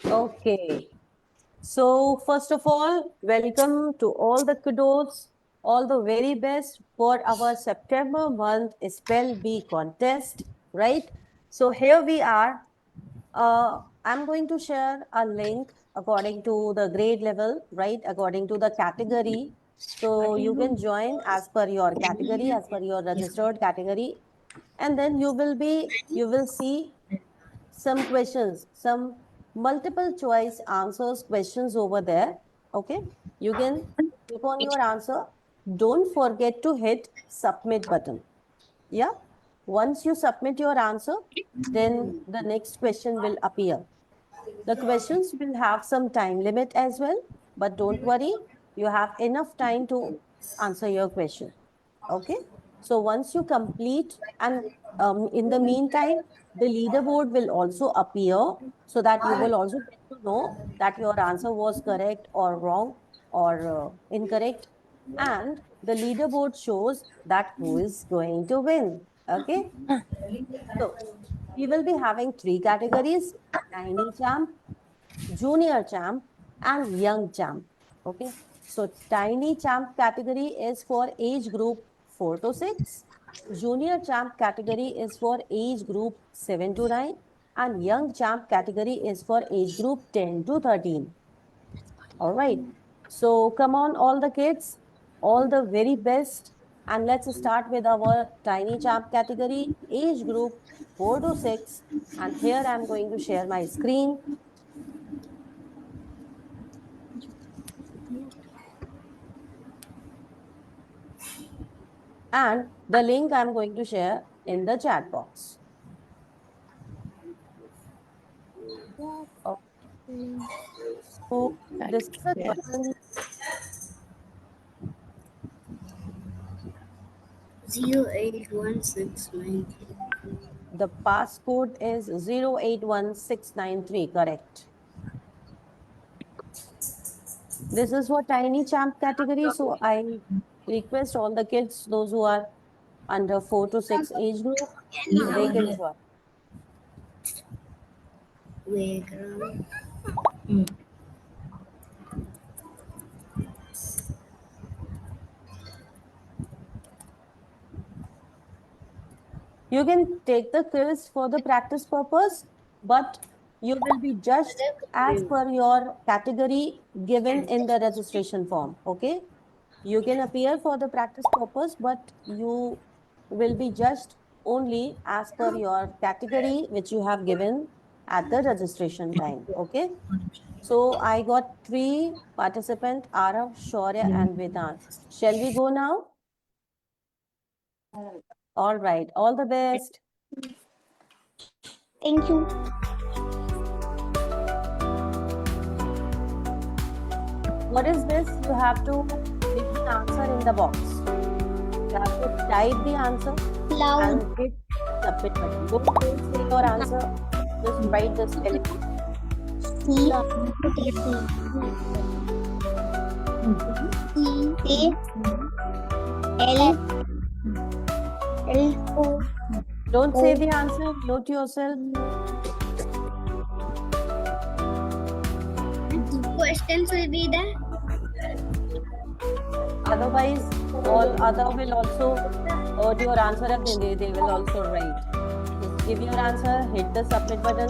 Okay. So, first of all, welcome to all the kiddos, all the very best for our September month Spell Bee contest, right? So, here we are. I'm going to share a link according to the grade level, right? According to the category. So, you can join as per your category, as per your registered category. And then you will see some questions, some multiple choice answers questions over there. Okay, you can click on your answer. Don't forget to hit submit button. Yeah, once you submit your answer, then the next question will appear. The questions will have some time limit as well, but don't worry, you have enough time to answer your question. Okay, so once you complete, and in the meantime, the leaderboard will also appear, so that you will also get to know that your answer was correct or wrong or incorrect. And the leaderboard shows that who is going to win. Okay, so we will be having three categories: tiny champ, junior champ, and young champ. Okay, so tiny champ category is for age group 4 to 6, junior champ category is for age group 7 to 9, and young champ category is for age group 10 to 13. All right, so come on, all the kids, all the very best, and let's start with our tiny champ category, age group 4 to 6. And here I'm going to share my screen. And the link I'm going to share in the chat box. Okay. So this is a question. 081693. The passcode is 081693, correct. This is for tiny champ category. So I request all the kids, those who are under 4 to 6 age group, so they can join. You can take the quiz for the practice purpose, but you will be judged as per your category given in the registration form. Okay, you can appear for the practice purpose, but you will be judged only as per your category which you have given at the registration time. Okay, so I got three participants, Arav, Shaurya, and Vedant. Shall we go now? All right, all the best. Thank you. What is this? You have to give the answer in the box. You have to type the answer Loud. and hit submit button. Don't say your answer. Just write the spelling. C L O. Don't say the answer. Note yourself. Questions will be there. Otherwise, all other will also add your answer and then they will also write. Just give your answer, hit the submit button.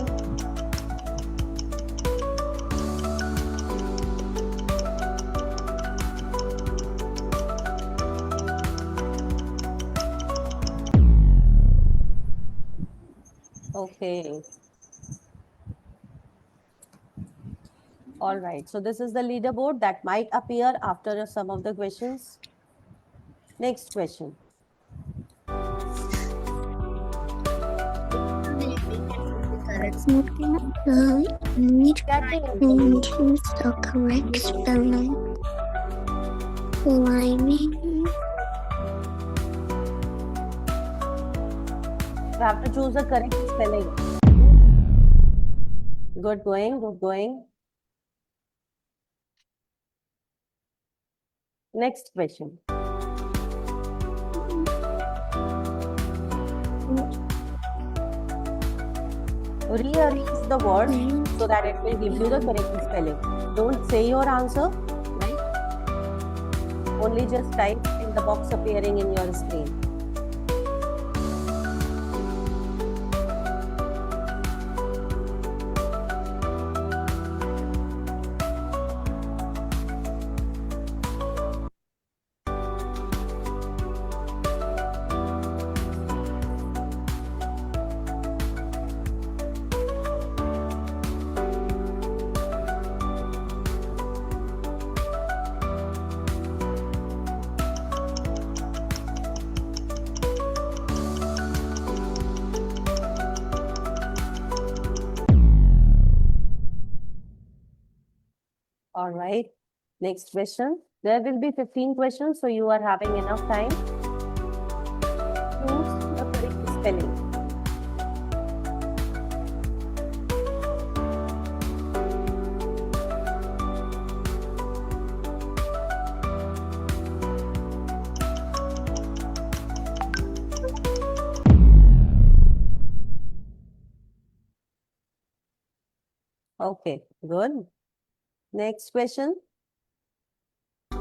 Okay. All right. So this is the leaderboard that might appear after some of the questions. Next question. Need and choose the correct spelling. Climbing. You have to choose the correct spelling. Good going, good going. Next question. Rearrange the words so that it will give you the correct spelling. Don't say your answer, right? Only just type in the box appearing in your screen. All right. Next question. There will be 15 questions, so you are having enough time. Choose the correct spelling. Okay, good. Next question. So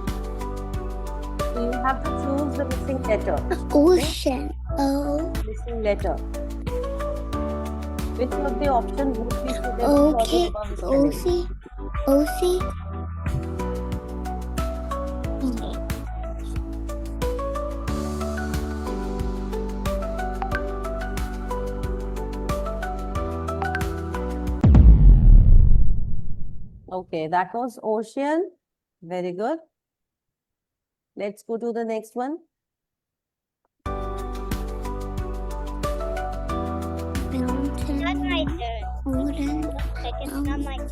you have to choose the missing letter. Ocean. O. Missing letter. Which of the options would be suitable for Okay. the above spelling? O-C. Okay, that was ocean. Very good. Let's go to the next one. Mountain. Not my turn. Wooden. It's not my turn.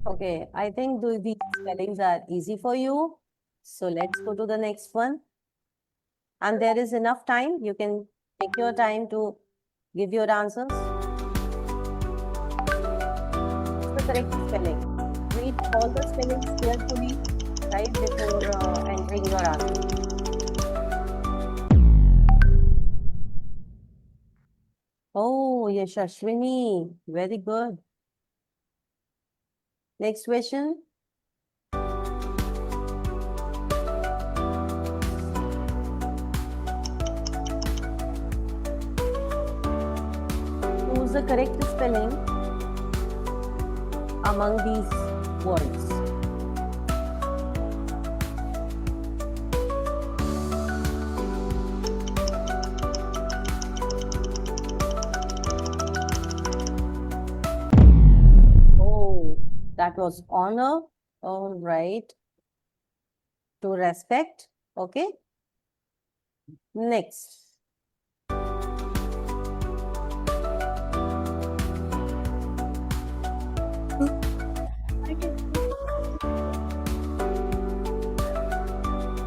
Okay, I think these spellings are easy for you. So let's go to the next one. And there is enough time. You can take your time to give your answers. What's the correct spelling? Read all the spellings carefully right before entering your answer. Oh, Yashashwini. Very good. Next question. Choose the correct spelling among these words. Oh, that was honor. All right. To respect. Okay. Next.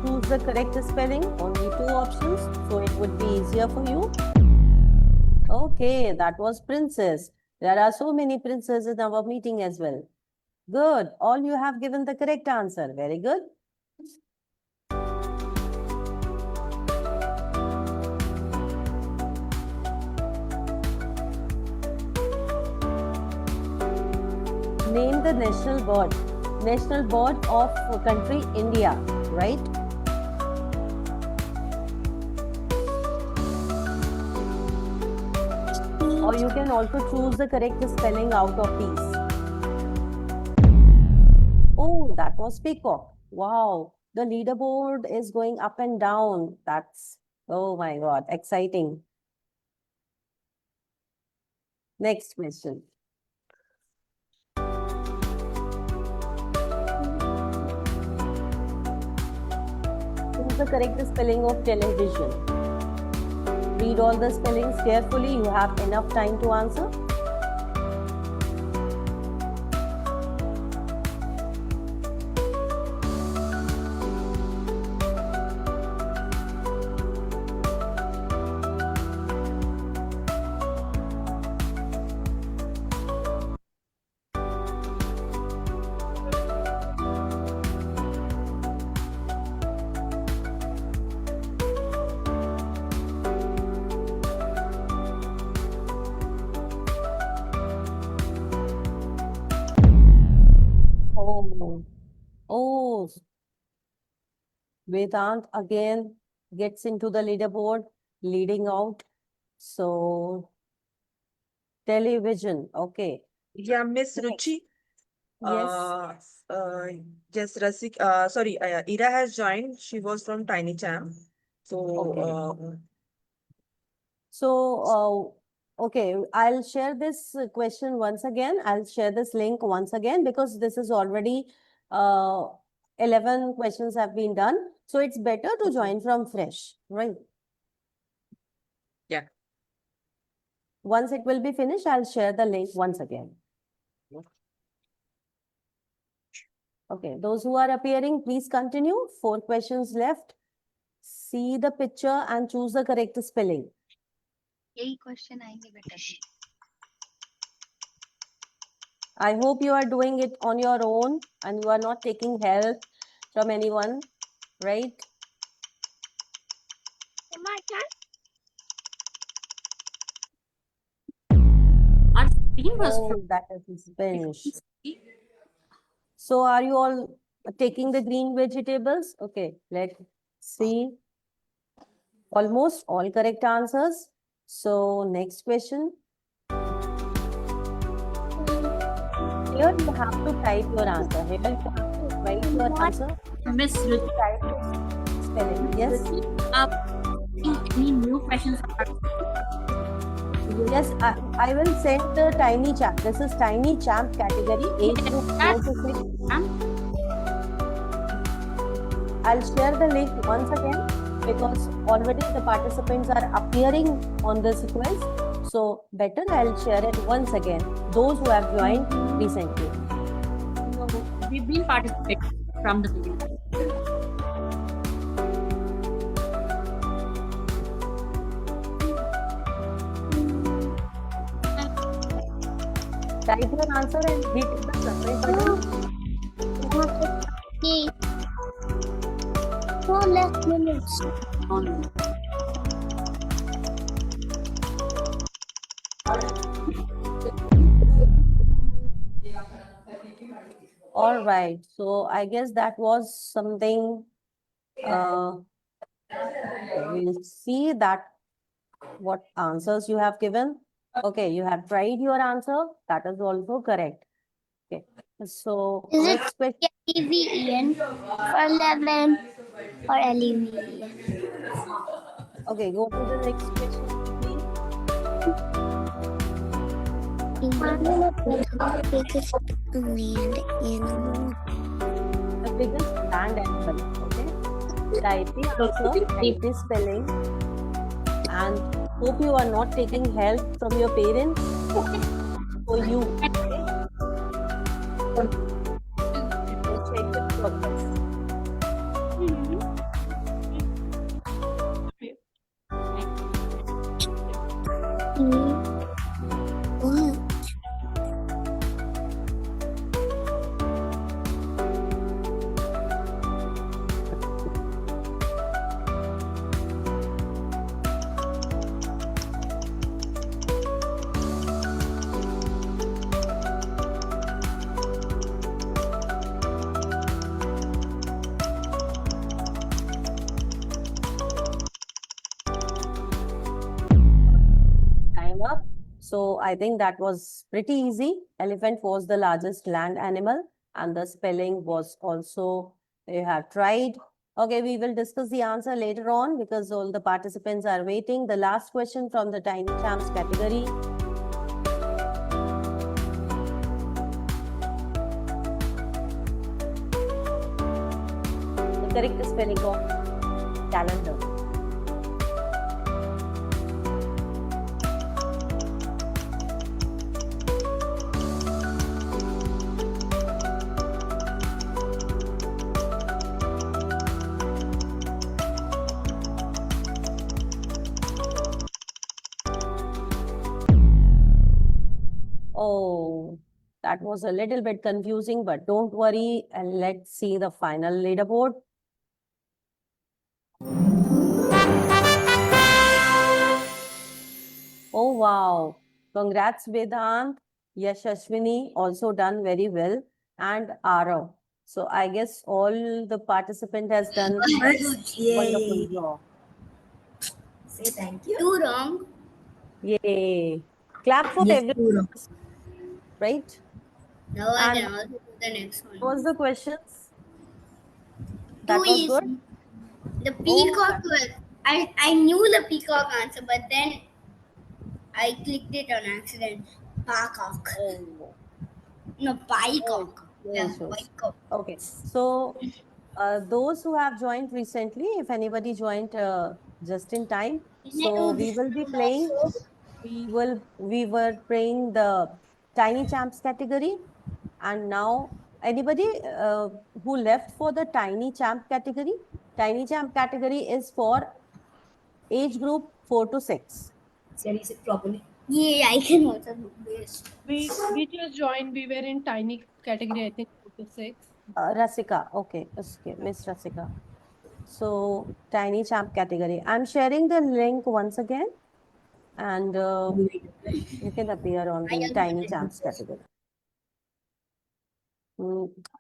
Choose the correct spelling. Only 2 options, so it would be easier for you. Okay, that was princess. There are so many princes in our meeting as well. Good. All you have given the correct answer. Very good. Name the national bird. National bird of country India, right? Or you can also choose the correct spelling out of these. Oh, that was peacock. Wow. The leaderboard is going up and down. That's, oh my God, exciting. Next question. Choose the correct spelling of television. Read all the spellings carefully. You have enough time to answer. Oh, oh, Vedant again gets into the leaderboard, leading out. So, television, okay. Yeah, Miss Next. Ruchi. Yes, Yes, sorry, Ira has joined. She was from Tiny Champ. So, okay. So, okay, I'll share this question once again. I'll share this link once again because this is already 11 questions have been done. So it's better to Okay. join from fresh, right? Yeah. Once it will be finished, I'll share the link once again. Okay, those who are appearing, please continue. 4 questions left. See the picture and choose the correct spelling. यही question आएंगे बेटा I hope you are doing it on your own and you are not taking help from anyone, right? My turn. Our screen was Oh, that is finished. So are you all taking the green vegetables? Okay, let's see. Almost all correct answers. So next question. Here you have to type your answer. Here you have to write your answer. Miss Ruchi. Type your spelling. Yes. Any new questions? Yes, I will send the Tiny Champ. This is Tiny Champ category, age group 4 to 6. I'll share the link once again because already the participants are appearing on this quiz. So better I'll share it once again. Those who have joined recently. No, we've been participating from the beginning. Type your answer and hit the submit button. ये 4 less minutes On. All right. So I guess that was something. We'll see that what answers you have given. Okay, you have tried your answer. That is also correct. Okay. So Is it- next question. LEVEN or 11 or LEVEN Okay, go to the next question quickly. the biggest land animal The biggest land animal. Okay. Type the answer, type the spelling, and hope you are not taking help from your parents. For you. Okay. We'll check the progress. What? Time up. So I think that was pretty easy. Elephant was the largest land animal and the spelling was also, you have tried. Okay, we will discuss the answer later on because all the participants are waiting. The last question from the Tiny Champs category. The correct spelling of calendar. Oh, that was a little bit confusing, but don't worry and let's see the final leaderboard. Oh, wow. Congrats, Vedant. Yashashwini also done very well. and Arav. So I guess all the participant has done wonderful job. Say thank you. Two wrong. Yay. Clap for Yes, everyone, right? Now I And can also do the next one. what was the questions? That Two was easy. good? The peacock was. I knew the peacock answer, but then I clicked it on accident. Peacock. Oh, No, peacock. no Yeah, issues. peacock. Okay. So those who have joined recently, if anybody joined just in time, so we will be playing. We were playing the Tiny Champs category, and now anybody who left for the Tiny Champ category. Tiny Champ category is for age group 4 to 6. Say it properly. Yeah, I can also do this. We just joined. We were in tiny category, I think 4 to 6. Rasika, okay, Miss Rasika. So Tiny Champ category. I'm sharing the link once again, and you can appear on the Tiny Champs category.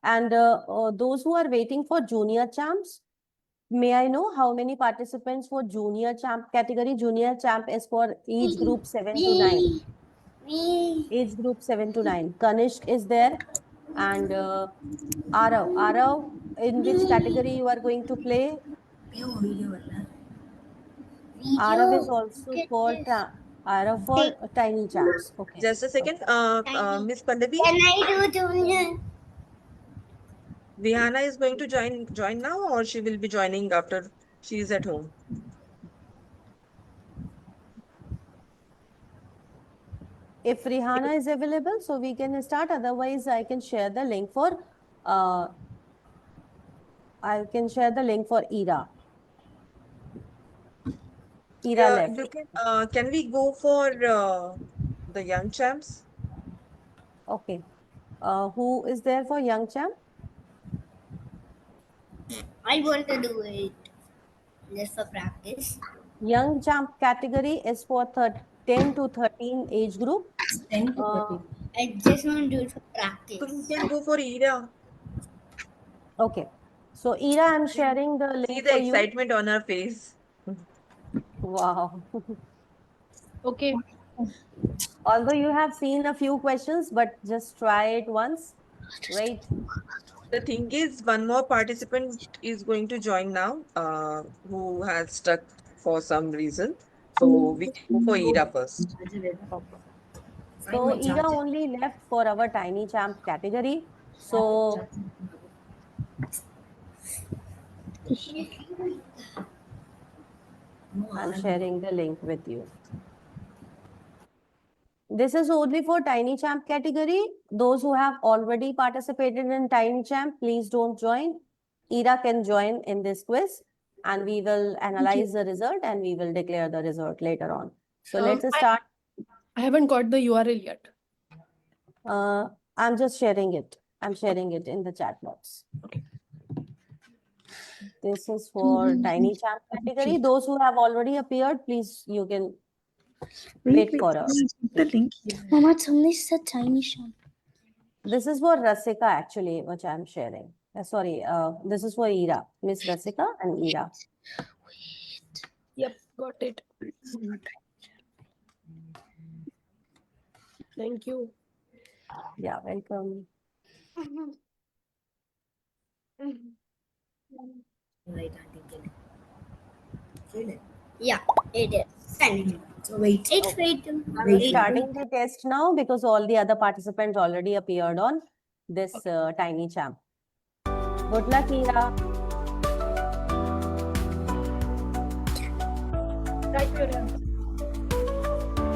And those who are waiting for Junior Champs, may I know how many participants for Junior Champ category? Junior Champ is for age group 7 to 9. Me. Age group 7 to 9. Kanishk is there, and Arav. Arav, in which category you are going to play? Arav is also for Arav for Tiny Champs. Okay. Just a second. Miss Pallavi, Can I do junior? Vihana is going to join now, or she will be joining after she is at home? If Rihanna is available, so we can start. Otherwise, I can share the link for Ira. Ira left. Can we go for the young champs? Okay. Who is there for young champ? I want to do it just for practice. Young champ category is for 10 to 13 age group. 10 to 13. I just want to do it for practice. So we can go for Ira. Okay. So Ira, I'm sharing the link See for the you. excitement on her face. Wow. Okay. Although you have seen a few questions, but just try it once, right? The thing is, one more participant is going to join now, who has stuck for some reason. So we can go for Ira first. So Ira only left for our Tiny Champ category. So I'm sharing the link with you. This is only for Tiny Champ category. Those who have already participated in Tiny Champ, please don't join. Ira can join in this quiz, and we will analyze the result and we will declare the result later on. So let's start. I haven't got the URL yet. I'm just sharing it. I'm sharing it in the chat box. Okay. This is for Tiny Champ category. Those who have already appeared, please, you can wait for us. The link. Mama, it's only said Tiny Champ. This is for Rasika actually, which I'm sharing. Sorry, this is for Ira, Miss Rasika and Ira. Yep, got it. Thank you. Yeah, welcome. Right, Auntie. Kill it. Yeah, it is. Send it. So wait. It's wait. I'm starting the test now because all the other participants already appeared on this Tiny Champ. Good luck, Ira. Write your answer.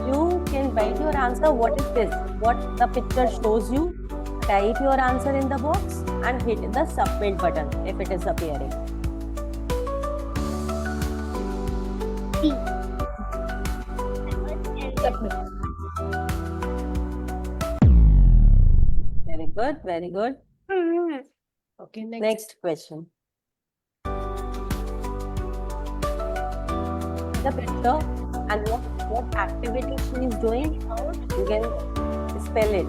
You can write your answer. What is this? What the picture shows you? Type your answer in the box and hit the submit button if it is appearing. Very good, very good. Okay, next. Next question. The picture and what activity she is doing, you can spell it.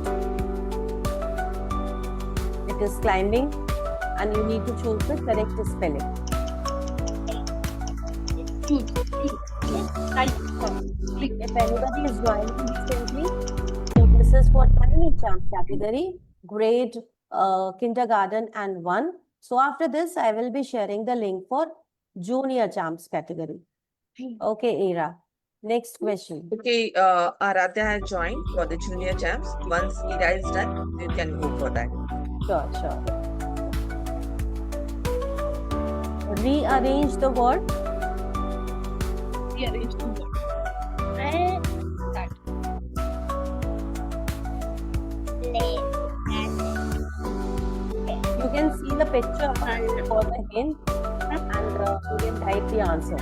It is climbing, and you need to choose the correct spelling. Choose. Type. Click. If anybody is joining recently, so this is for tiny champ category, grade kindergarten and 1. So after this, I will be sharing the link for junior champs category. Okay, Ira. Next question. Okay, Aradhya has joined for the junior champs. Once Ira is done, you can go for that. Sure, sure. Rearrange the word. Rearrange the word. That. You can see the picture for the hint, and you can type the answer.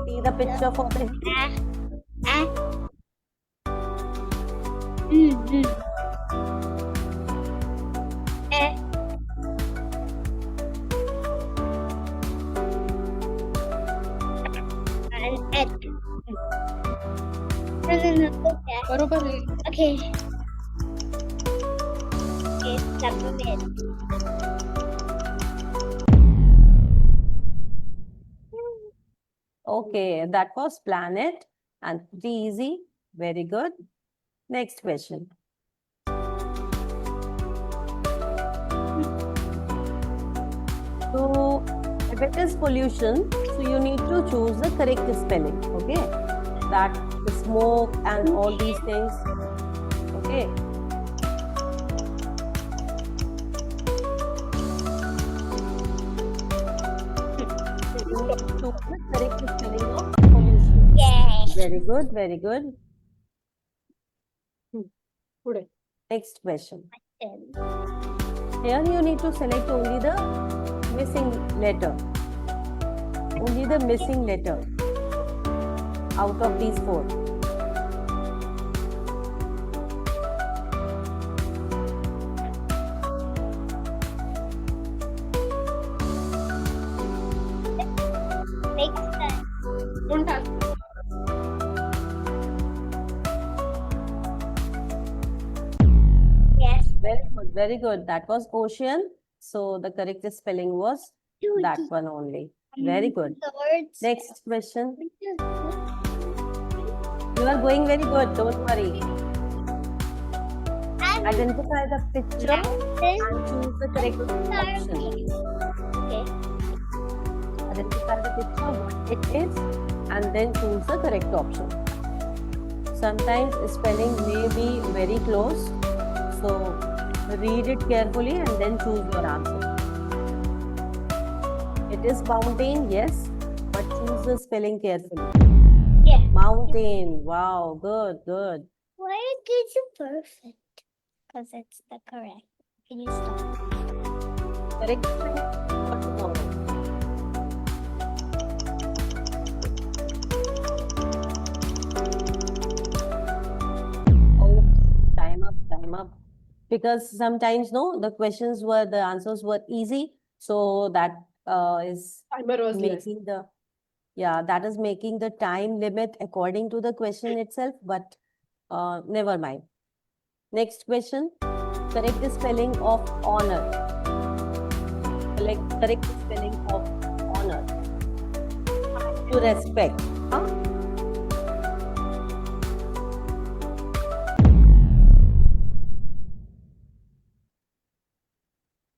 See the picture for the hint. बरोबर आहे. Okay. Okay, submit. Okay, that was planet and pretty easy. Very good. Next question. So, if it is pollution, so you need to choose the correct spelling. Okay, that the smoke and all these things. Okay. You need to choose the correct spelling of pollution. Yay. Very good, very good. पुढे. Next question. Here you need to select only the missing letter. Only the missing letter out of these 4. Next time. Don't ask. Yes. Very good, very good. That was ocean. So the correct spelling was that one only. Very good. The words. Next question. You are going very good. Don't worry. Identify the picture and choose the correct option. Okay. Identify the picture, what it is, and then choose the correct option. Sometimes spelling may be very close, so read it carefully and then choose your answer. It is mountain, yes, but choose the spelling carefully. Yeah. Mountain, wow, good, good. Why did you perfect? Because it's the correct. Can you stop? Correct spelling for tomorrow. Oh, time up, time up. Because sometimes, no, the answers were easy. So that is Timer was less. making the, yeah, that is making the time limit according to the question itself, but never mind. Next question, correct spelling of honor. Correct spelling of honor. To respect. Huh?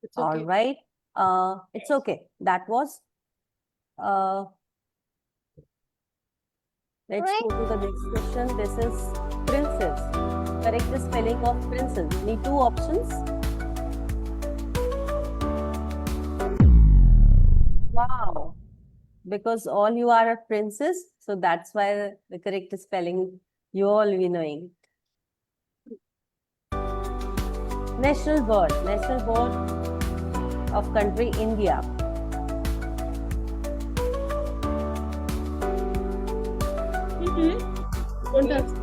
It's All okay. right. It's okay. That was. Let's go to the next question. This is princess. Correct the spelling of princess. You need 2 options. Wow. Because all you are a princess, so that's why the correct spelling you all be knowing. National bird of country India. Don't ask.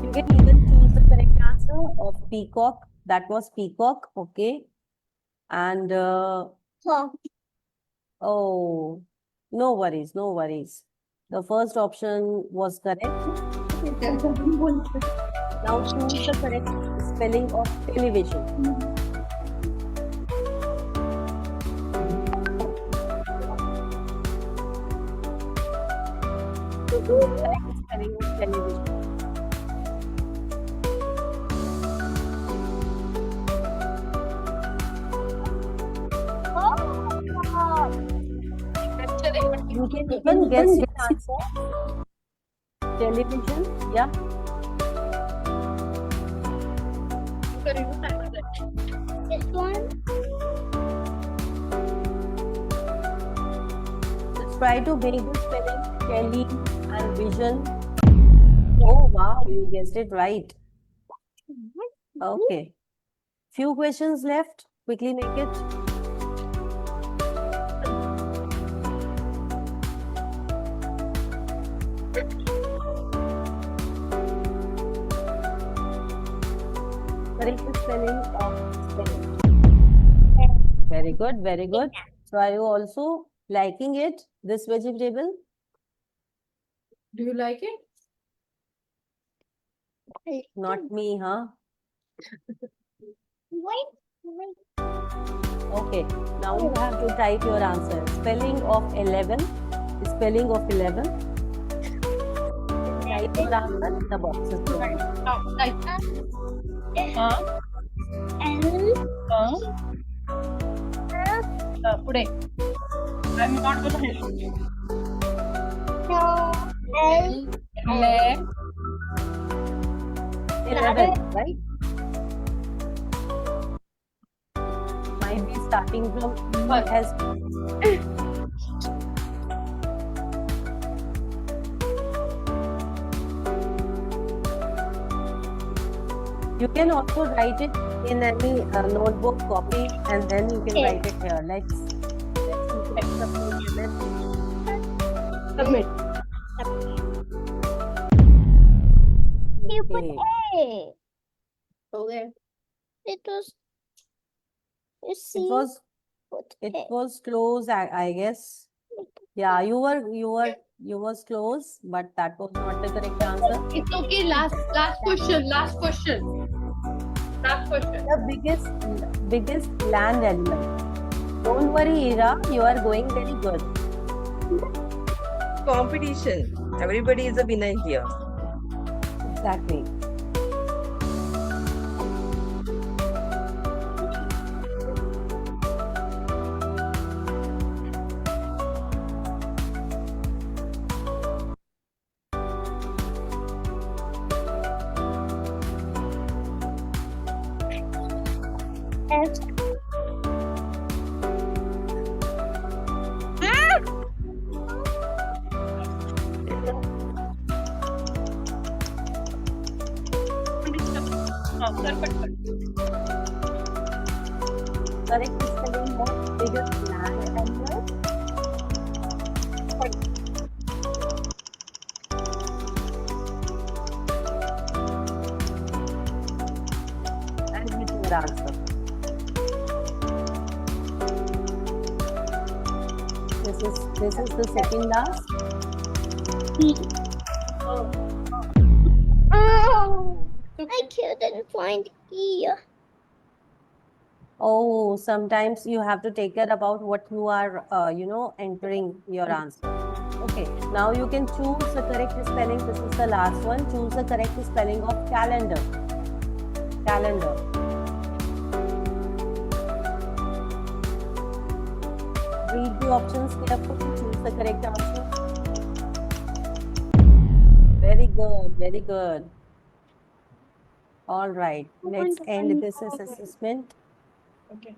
You can even choose the correct answer of peacock. That was peacock, okay. And oh, no worries, no worries. The first option was correct. Now choose the correct spelling of television. Choose the correct spelling of television. You can even guess your answer. Television, yeah. This one. Let's try to make the spelling tele and vision. Oh wow, you guessed it right. Okay. Few questions left. Quickly make it. Correct the spelling of spelling. Very good, very good. So are you also liking it, this vegetable? Do you like it? Not me, huh? Wait. Okay, now you have to type your answer. Spelling of 11. Spelling of 11. Type your answer in the boxes. Like today. I'm not gonna help you. L. 11, right? Might be starting from First. as you can also write it in any notebook copy and then you can write it here. Let's Submit. You put Okay. A. Okay. It was. You It see. was A. close, I guess. Yeah, you was close, but that was not the correct answer. It's okay. Last question. Last question. Last question. The biggest land animal. Don't worry, Ira, you are going very good. Competition. Everybody is a winner here. Exactly. F. Correct spelling of biggest land animal. And with your answer. This is the second last. Oh, I couldn't find E. Oh, sometimes you have to take care about what you are, entering your answer. Okay, now you can choose the correct spelling. This is the last one. Choose the correct spelling of calendar. Calendar. Read the options carefully. Choose the correct answer. Very good, very good. All right, let's end this assessment. Okay.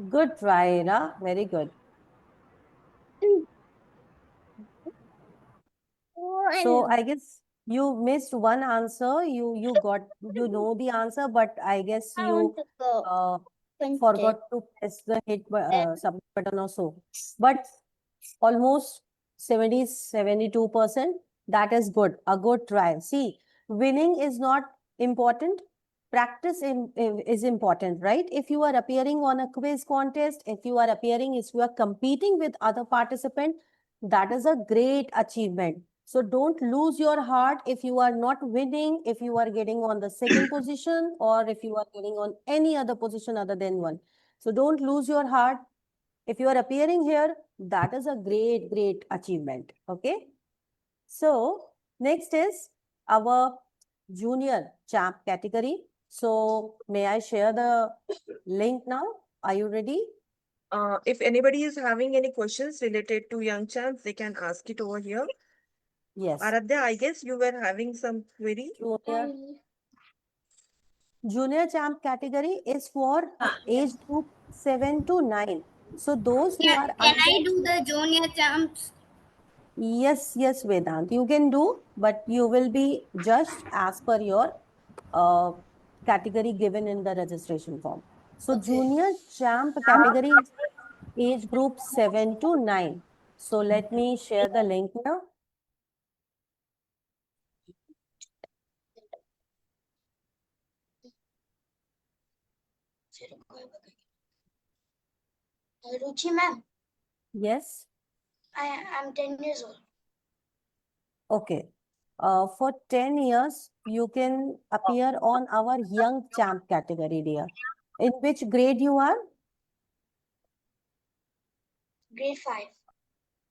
Good try, Ira. Very good. So I guess you missed one answer. You know the answer, but I guess I you want to go. forgot to press the submit button or so. But almost 72%. That is good. A good try. See, winning is not important. Practice is important, right? If you are appearing on a quiz contest, if you are competing with other participants, That is a great achievement. So don't lose your heart if you are not winning, if you are getting on the second position, or if you are getting on any other position other than one. So don't lose your heart. If you are appearing here, that is a great, great achievement. Okay. So next is our junior champ category. So may I share the link now? Are you ready? If anybody is having any questions related to young champs, they can ask it over here. Yes. Aradhya, I guess you were having some query. Junior champ category is for age group 7 to 9. So those who are Can I under, do the junior champs? yes, Vedant, you can do, but you will be judged as per your uh, category given in the registration form. So junior champ category is age group 7 to 9. So let me share the link now. Ruchi ma'am, Yes. I'm 10 years old. Okay. For 10 years, you can appear on our young champ category, dear. In which grade you are? Grade 5.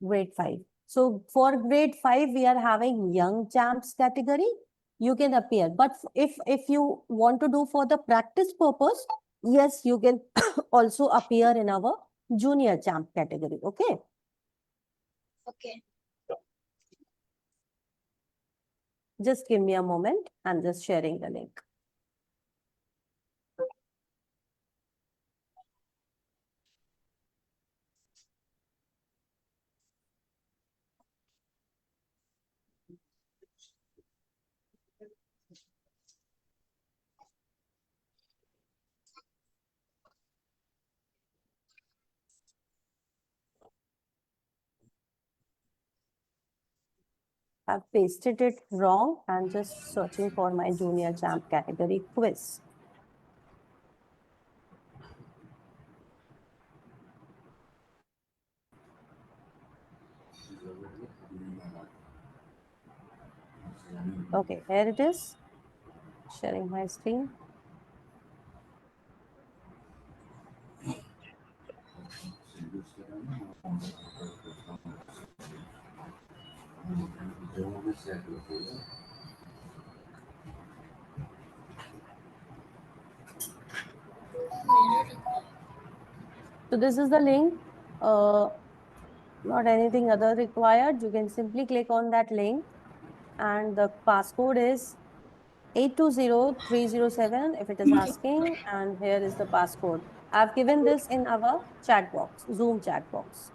Grade 5. So for grade 5, we are having young champs category. You can appear. But if you want to do for the practice purpose, yes, you can also appear in our junior champ category. Okay. Okay. Just give me a moment. I'm just sharing the link. I've pasted it wrong. I'm just searching for my junior champ category quiz. Okay, here it is. Sharing my screen. So this is the link. Not anything other required. You can simply click on that link, and the passcode is 820307 if it is asking, and here is the passcode. I've given this in our chat box, Zoom chat box.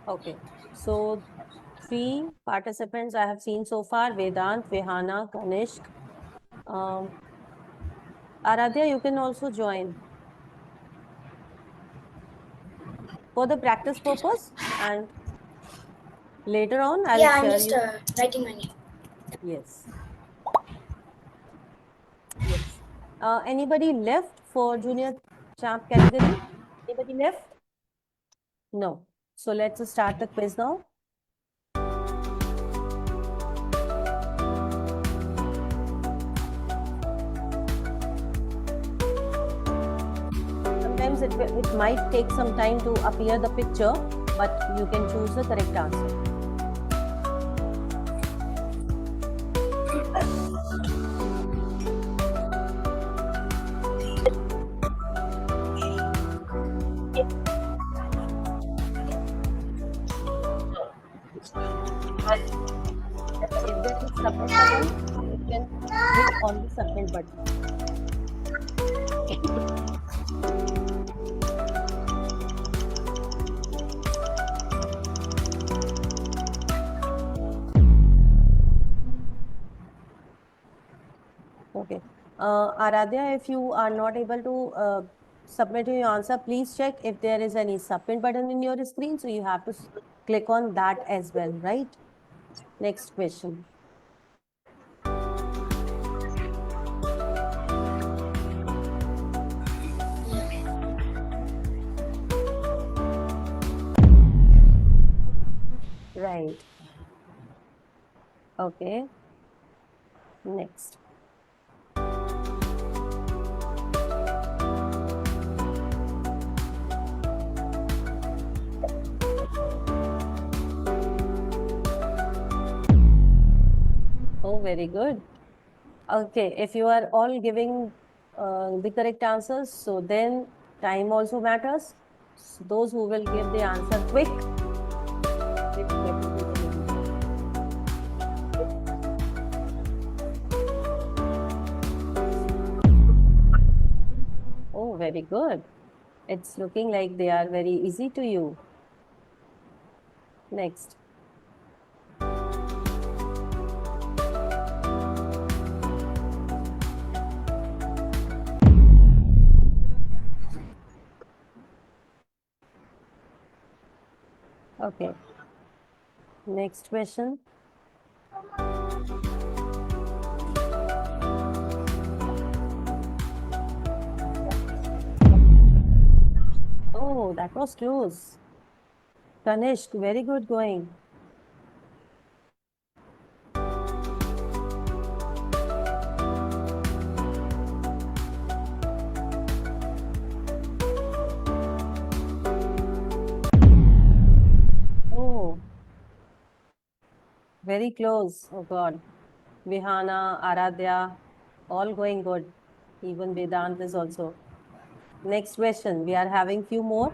Okay, so 3 participants I have seen so far: Vedant, Vihana, Kanishk. Aradhya, you can also join for the practice purpose, and later on I'll Yeah, I'm share just you. writing my name. Yes. Yes. Anybody left for junior champ category? Anybody left? No. So let's start the quiz now. Sometimes it might take some time to appear the picture, but you can choose the correct answer. If there is submit button, you can click on the submit button. Okay. Aradhya, if you are not able to submit your answer, please check if there is any submit button in your screen. So you have to click on that as well, right? Next question. Right. Okay. Next. Oh, very good. Okay, if you are all giving the correct answers, so then time also matters. So those who will give the answer quick. they will get into the video. Oh, very good. It's looking like they are very easy to you. Next. Okay. Next question. Oh, that was close. Tanishq, very good going. Oh, very close. Oh God. Vihana, Aradhya, all going good. Even Vedant is also. Next question. We are having few more.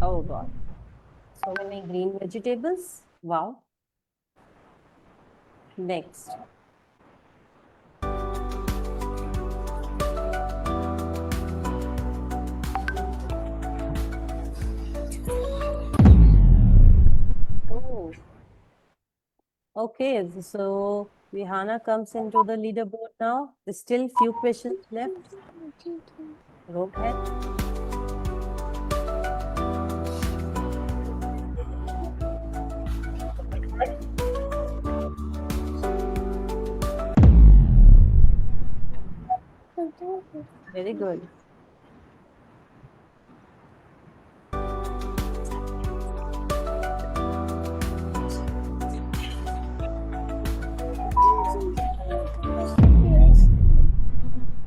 Oh God. So many green vegetables. Wow. Next. Oh. Okay, so Vihana comes into the leaderboard now. There's still few questions left. Go ahead. Very good.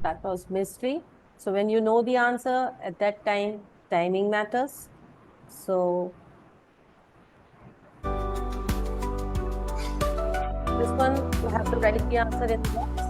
That was mystery. So when you know the answer at that time, timing matters. So this one, you have to write the answer in the box.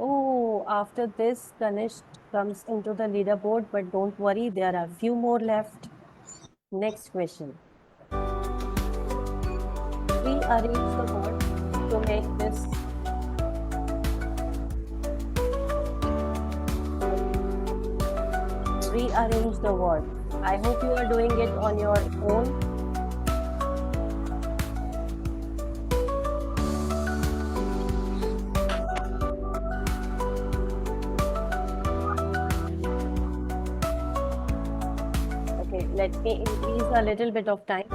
Oh, after this, Ganesh comes into the leaderboard, but don't worry, there are few more left. Next question. Rearrange the word to make this rearrange the word. I hope you are doing it on your own. Okay, let me increase a little bit of time.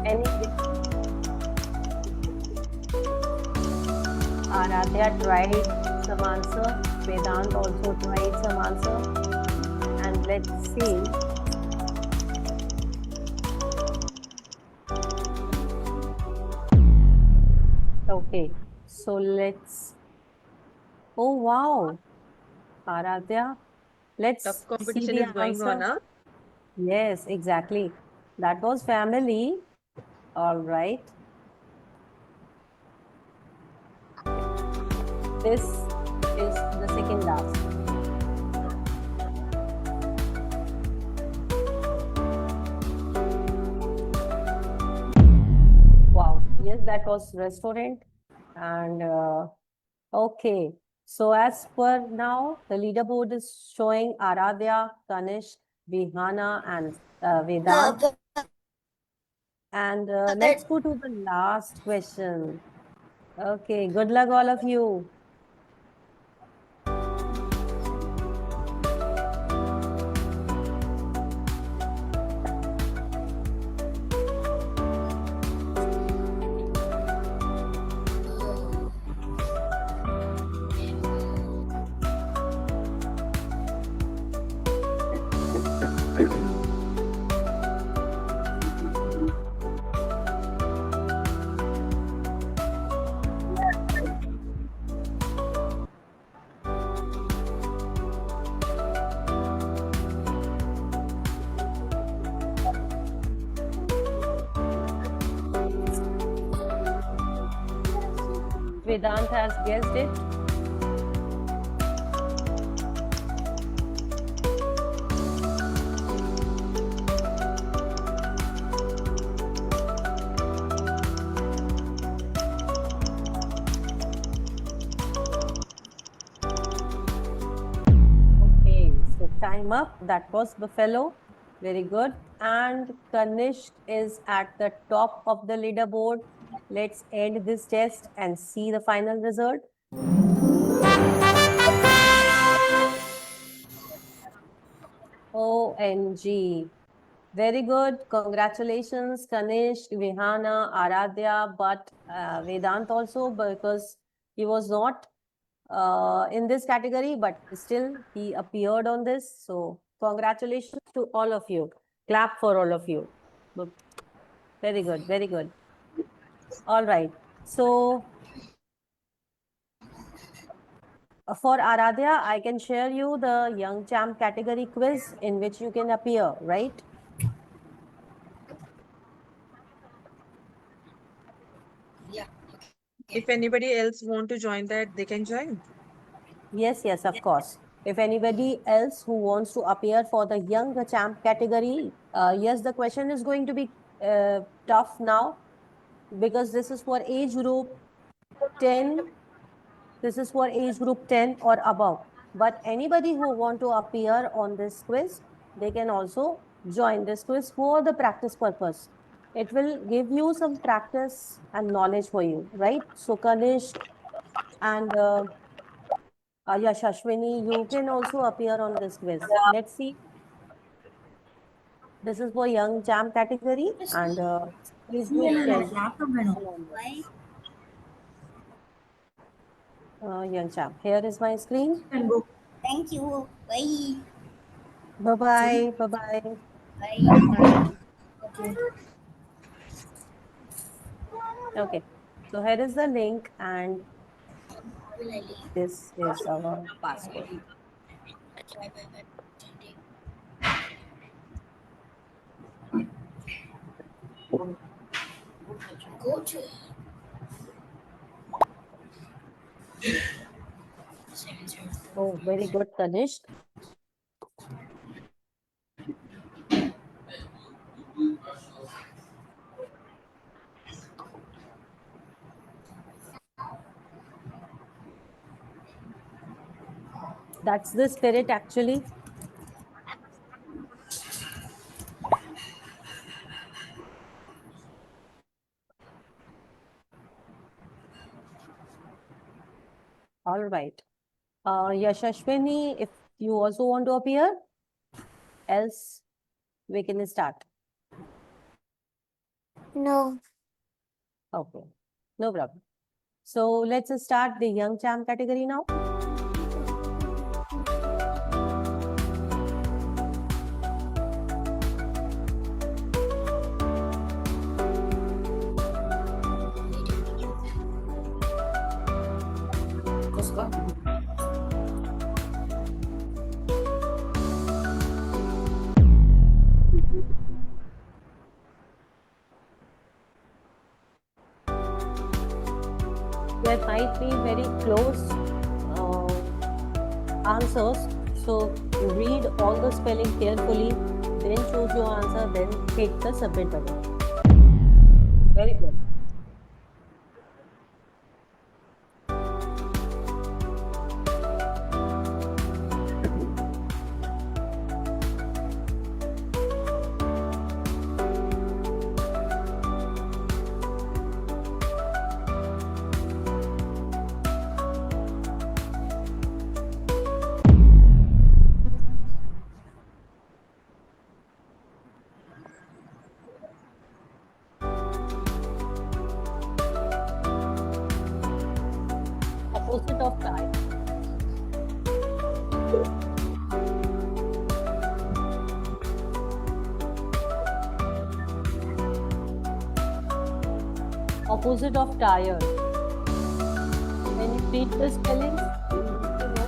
Any Aradhya tried some answer. Vedant also tried some answer. And let's see Okay, so let's. Oh wow, Aradhya. Let's Tough see competition the is going on, answer. huh? Yes, exactly. That was family. All right. This is the second last. Wow. Yes, that was restaurant. And okay. So as per now, the leaderboard is showing Aradhya, Kanish, Vihana, and Vedant. And let's go to the last question. Okay, good luck, all of you. Vedant has guessed it. Okay, so time up. That was Buffalo. Very good. And Kanishk is at the top of the leaderboard. Let's end this test and see the final result. OMG. Very good. Congratulations, Kanish, Vihana, Aradhya, but Vedant also, because he was not in this category, but still he appeared on this. So congratulations to all of you. Clap for all of you. Very good, very good. All right. So for Aradhya, I can share you the Young Champ category quiz in which you can appear, right? Yeah. If anybody else want to join that, they can join. Yes, yes, of course. If anybody else who wants to appear for the Young Champ category, yes, the question is going to be tough now because this is for age group 10. This is for age group 10 or above. But anybody who want to appear on this quiz, they can also join this quiz for the practice purpose. It will give you some practice and knowledge for you, right? So Kanish and Yash Ashwini, you can also appear on this quiz. Let's see. This is for young champ category and age group 10 Laptop வேணும். and onwards. Why? Young champ. Here is my screen. Can go. Thank you. Bye. Bye-bye. Bye-bye. Bye. Okay. Okay. So here is the link and Will I leave? this is our password. Bye. Bye. Go to. Oh, very good, Tanishq. That's the spirit, actually. All right. Yashashwini, if you also want to appear, else we can start. No. Okay, no problem. So let's start the young champ category now. उसका There might be very close answers. So read all the spelling carefully, then choose your answer, then hit the submit button. Very good. Opposite of tie. Opposite of tire. When you read the spellings, you need to know.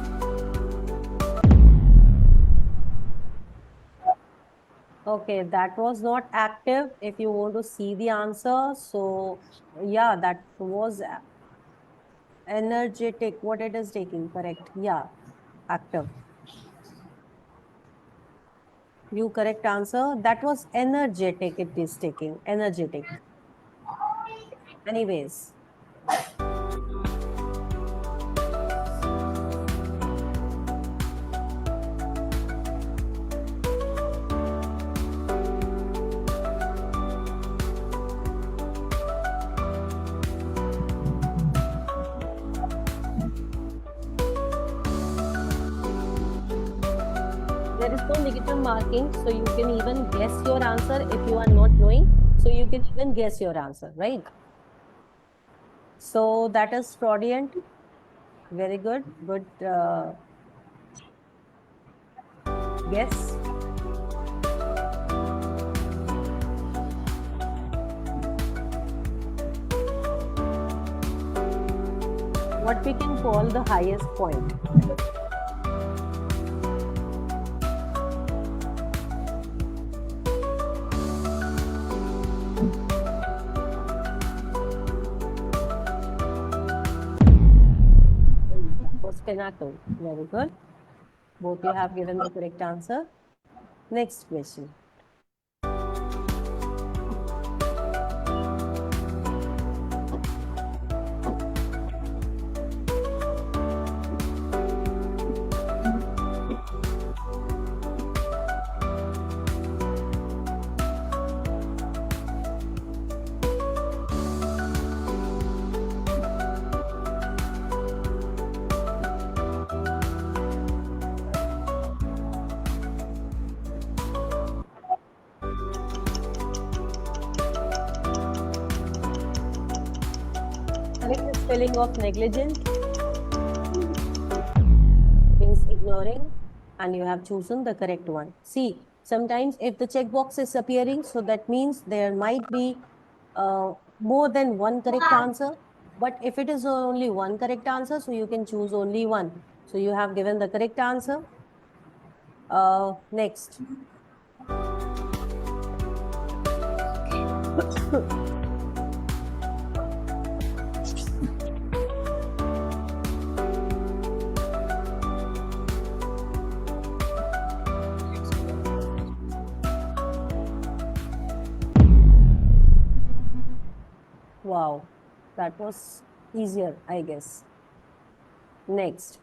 Okay, that was not active. If you want to see the answer, so yeah, that was energetic. What it is taking, correct? Yeah, active. You correct answer. That was energetic. It is taking energetic. Anyways. There is no negative marking, so you can even guess your answer if you are not knowing. So you can even guess your answer, right? So that is fraudulent. Very good. Good guess. What we can call the highest point. Was pinnacle. Very good. Both you have given the correct answer. Next question. Correct the spelling of negligent means ignoring, and you have chosen the correct one. See, sometimes if the checkbox is appearing, so that means there might be more than one correct answer. But if it is only one correct answer, so you can choose only one. So you have given the correct answer. Next. Wow, that was easier, I guess. Next.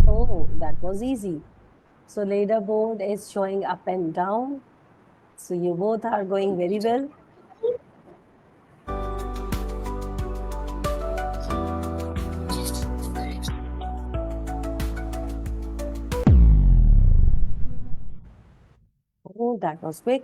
Oh, that was easy. So leaderboard is showing up and down. So you both are going very well. Oh, that was quick.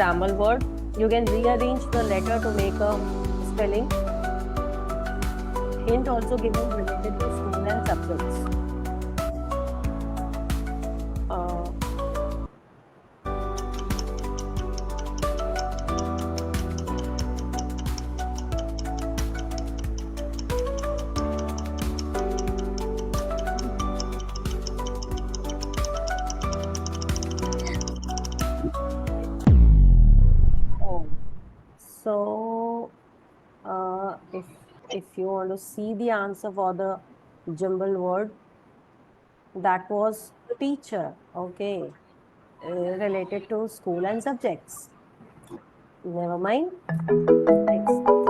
example word. You can rearrange the letter to make a spelling. Hint also given related to school and subjects. Oh, so if you want to see the answer for the jumble word, that was teacher. Okay, related to school and subjects. Never mind. Next.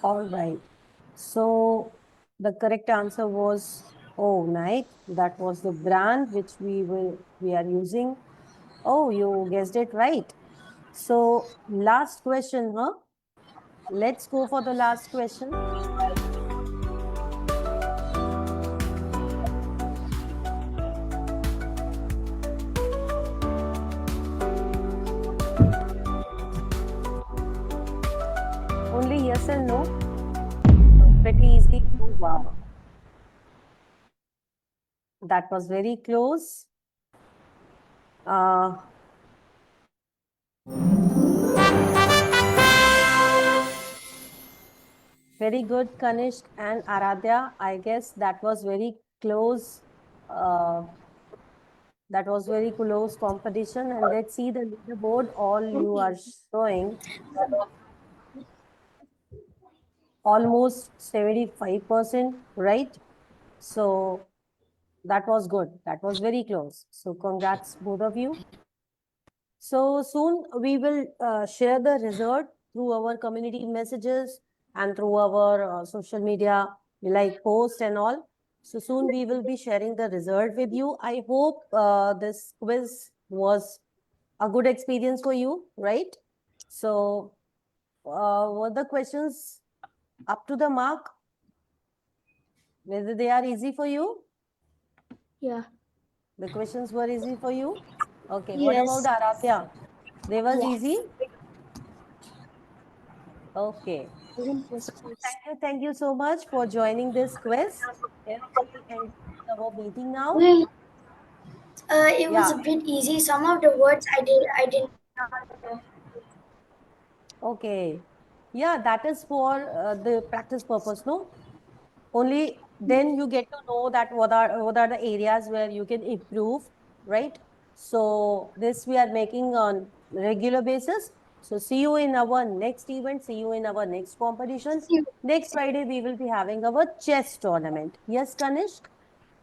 All right. So the correct answer was Nike. That was the brand which we are using. Oh, you guessed it right. So last question, huh? Let's go for the last question. Only yes and no. Pretty easy. Wow. That was very close. Very good, Kanishk and Aradhya. I guess that was very close. That was very close competition. And let's see the leaderboard. All you are showing almost 75%, right? So that was good. That was very close. So congrats, both of you. So soon we will share the result through our community messages and through our social media like post and all. So soon we will be sharing the result with you. I hope this quiz was a good experience for you, right? So were the questions up to the mark? Whether they are easy for you? Yeah. The questions were easy for you? Okay, what Yes. about Aradhya? They was Yes. easy? Okay. Yes, So please. thank you so much for joining this quiz. Here we end our meeting now. Well, it was Yeah. a bit easy. Some of the words I didn't know. Okay. Yeah, that is for the practice purpose, no? Only then you get to know that what are the areas where you can improve, right? So this we are making on regular basis. So see you in our next event. See you in our next competition. Next Friday we will be having our chess tournament. Yes, Kanishk?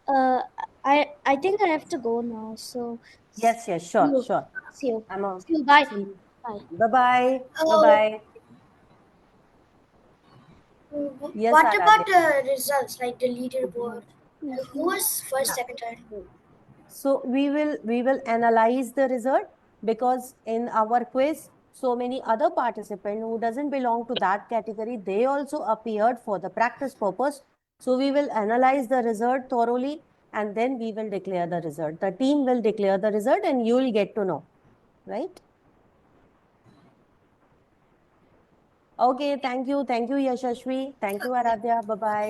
Uh, I think I have to go now. So Yes, see sure, you. sure. See you. I'm on. See you. Bye. See you. Bye. Bye-bye. Oh, Bye-bye. Yes, what about Aradhya. the results, like the leaderboard? Who was first, second, third? So we will analyze the result because in our quiz, so many other participants who doesn't belong to that category, they also appeared for the practice purpose. So we will analyze the result thoroughly and then we will declare the result. The team will declare the result and you will get to know, right? Okay, thank you. Thank you, Yashashvi. Thank you, Aradhya. Bye-bye.